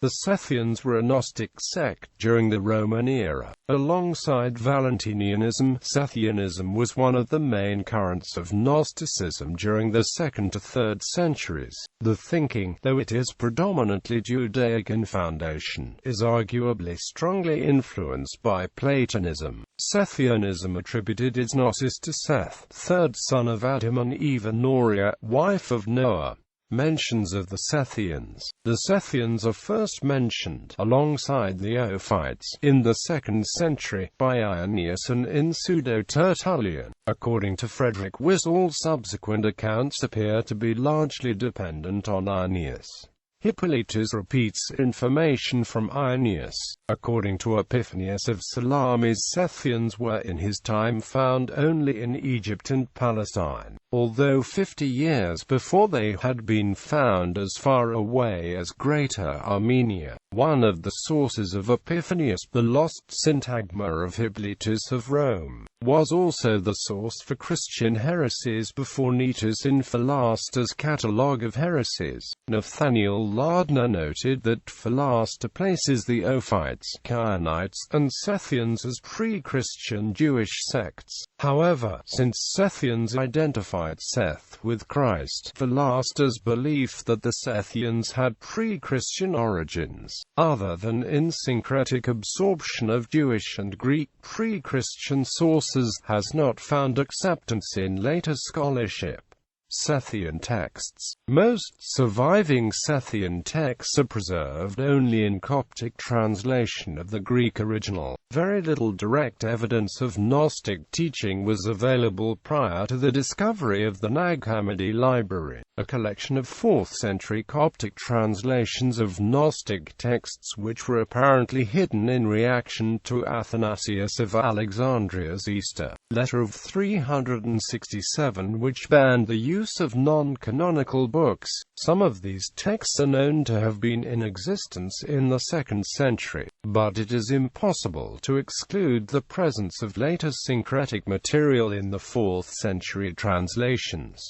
The Sethians were a Gnostic sect during the Roman era. Alongside Valentinianism, Sethianism was one of the main currents of Gnosticism during the 2nd to 3rd centuries. The thinking, though it is predominantly Judaic in foundation, is arguably strongly influenced by Platonism. Sethianism attributed its gnosis to Seth, third son of Adam and Eve, and Norea, wife of Noah. Mentions of the Sethians. The Sethians are first mentioned, alongside the Ophites, in the 2nd century, by Irenaeus and in Pseudo-Tertullian. According to Frederick Wyss, all subsequent accounts appear to be largely dependent on Irenaeus. Hippolytus repeats information from Irenaeus. According to Epiphanius of Salamis, Sethians were in his time found only in Egypt and Palestine, although 50 years before they had been found as far away as Greater Armenia. One of the sources of Epiphanius, the lost syntagma of Hippolytus of Rome, was also the source for Christian heresies before Nitus in Philaster's catalogue of heresies. Nathaniel Lardner noted that Philaster places the Ophites, Cainites, and Sethians as pre-Christian Jewish sects. However, since Sethians identified Seth with Christ, Philaster's belief that the Sethians had pre-Christian origins, other than in syncretic absorption of Jewish and Greek pre-Christian sources, has not found acceptance in later scholarship. Sethian texts. Most surviving Sethian texts are preserved only in Coptic translation of the Greek original. Very little direct evidence of Gnostic teaching was available prior to the discovery of the Nag Hammadi library, a collection of 4th century Coptic translations of Gnostic texts which were apparently hidden in reaction to Athanasius of Alexandria's Easter letter of 367, which banned the use of non-canonical books. Some of these texts are known to have been in existence in the 2nd century, but it is impossible to exclude the presence of later syncretic material in the 4th century translations.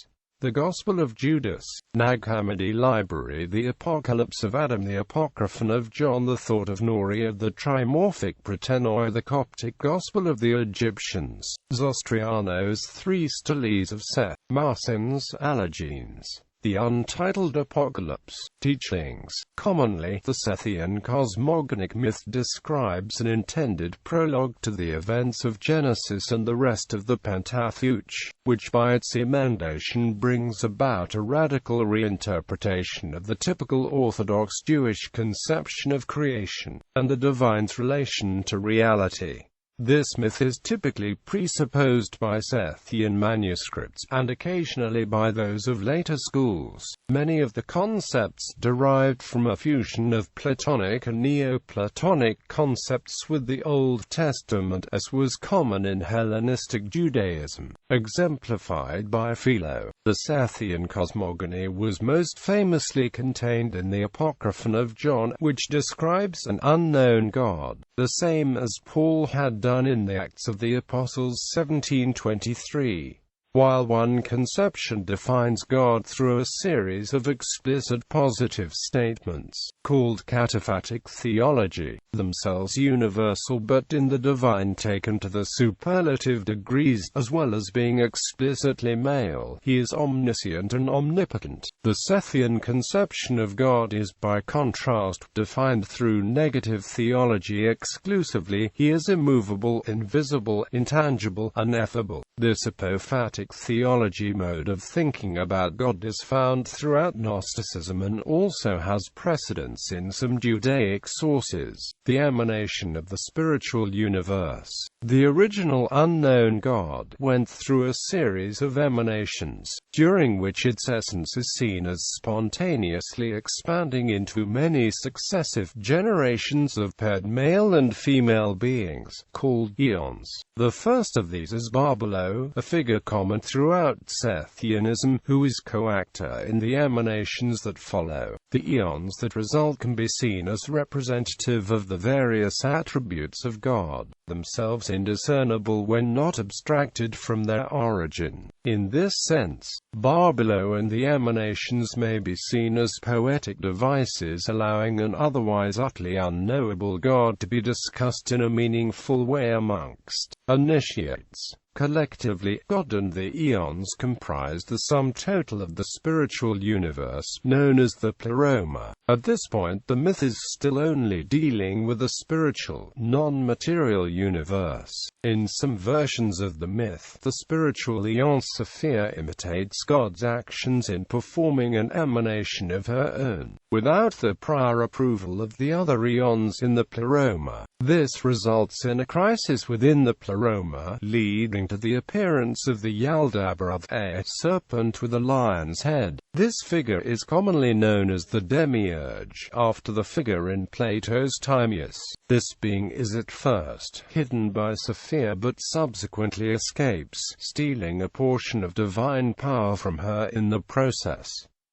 The Gospel of Judas, Nag Hammadi Library, the Apocalypse of Adam, the Apocryphon of John, the Thought of Norea, the Trimorphic Pratenoi, the Coptic Gospel of the Egyptians, Zostrianos, 3 Steles of Seth, Marcin's Allergenes, the Untitled Apocalypse. Teachings. Commonly, the Sethian cosmogonic myth describes an intended prologue to the events of Genesis and the rest of the Pentateuch, which by its emendation brings about a radical reinterpretation of the typical Orthodox Jewish conception of creation, and the divine's relation to reality. This myth is typically presupposed by Sethian manuscripts, and occasionally by those of later schools. Many of the concepts derived from a fusion of Platonic and Neoplatonic concepts with the Old Testament, as was common in Hellenistic Judaism, exemplified by Philo. The Sethian cosmogony was most famously contained in the Apocryphon of John, which describes an unknown God, the same as Paul had done in the Acts of the Apostles 17:23. While one conception defines God through a series of explicit positive statements, called cataphatic theology, themselves universal but in the divine taken to the superlative degrees, as well as being explicitly male, he is omniscient and omnipotent. The Sethian conception of God is by contrast defined through negative theology exclusively. He is immovable, invisible, intangible, ineffable. This apophatic theology mode of thinking about God is found throughout Gnosticism and also has precedence in some Judaic sources. The emanation of the spiritual universe. The original unknown God went through a series of emanations, during which its essence is seen as spontaneously expanding into many successive generations of paired male and female beings, called eons. The first of these is Barbelo, a figure common throughout Sethianism, who is co-actor in the emanations that follow. The eons that result can be seen as representative of the various attributes of God, themselves indiscernible when not abstracted from their origin. In this sense, Barbelo and the emanations may be seen as poetic devices allowing an otherwise utterly unknowable God to be discussed in a meaningful way amongst initiates. Collectively, God and the eons comprise the sum total of the spiritual universe, known as the Pleroma. At this point the myth is still only dealing with a spiritual, non-material universe. In some versions of the myth, the spiritual eon Sophia imitates God's actions in performing an emanation of her own, without the prior approval of the other eons in the Pleroma. This results in a crisis within the Pleroma, leading to the appearance of the Yaldabaoth, a serpent with a lion's head. This figure is commonly known as the Demiurge, after the figure in Plato's Timaeus. This being is at first hidden by Sophia but subsequently escapes, stealing a portion of divine power from her in the process.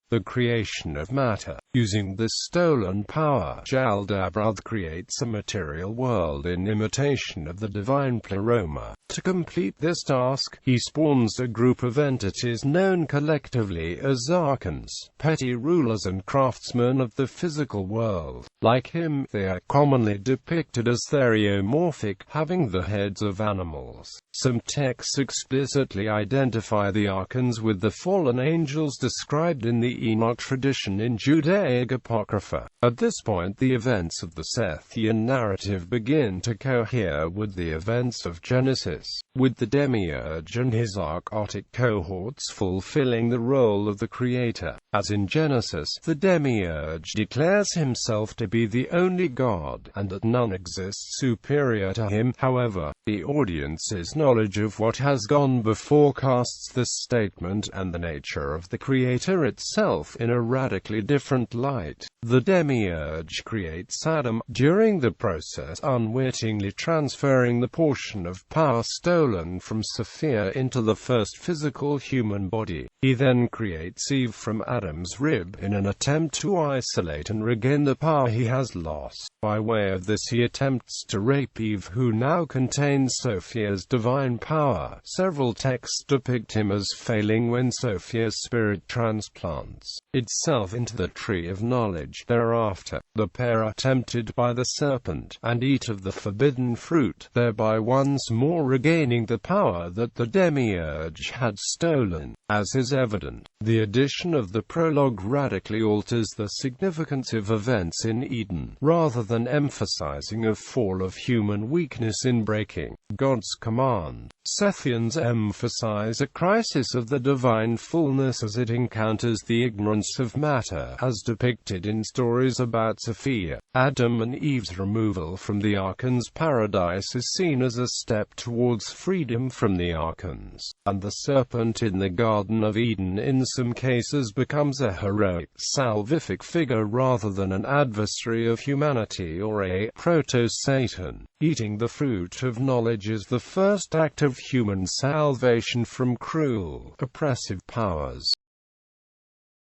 The creation of matter. Using this stolen power, Yaldabaoth creates a material world in imitation of the divine Pleroma. To complete this task, he spawns a group of entities known collectively as archons, petty rulers and craftsmen of the physical world. Like him, they are commonly depicted as theriomorphic, having the heads of animals. Some texts explicitly identify the archons with the fallen angels described in the Enoch tradition in Judaic Apocrypha. At this point the events of the Sethian narrative begin to cohere with the events of Genesis, with the Demiurge and his archotic cohorts fulfilling the role of the creator. As in Genesis, the Demiurge declares himself to be the only God, and that none exists superior to him. However, the audience's knowledge of what has gone before casts this statement and the nature of the creator itself in a radically different light. The Demiurge creates Adam, during the process unwittingly transferring the portion of power stolen from Sophia into the first physical human body. He then creates Eve from Adam's rib in an attempt to isolate and regain the power he has lost. By way of this he attempts to rape Eve, who now contains Sophia's divine power. Several texts depict him as failing when Sophia's spirit transplants itself into the tree of knowledge. Thereafter, the pair are tempted by the serpent, and eat of the forbidden fruit, thereby once more regaining the power that the Demiurge had stolen. As is evident, the addition of the prologue radically alters the significance of events in Eden, rather than emphasizing a fall of human weakness in breaking God's command. Sethians emphasize a crisis of the divine fullness as it encounters the ignorance of matter, as depicted in stories about Sophia. Adam and Eve's removal from the archons' paradise is seen as a step towards freedom from the archons, and the serpent in the Garden of Eden in some cases becomes a heroic, salvific figure rather than an adversary of humanity or a proto-Satan. Eating the fruit of knowledge is the first act of human salvation from cruel, oppressive powers.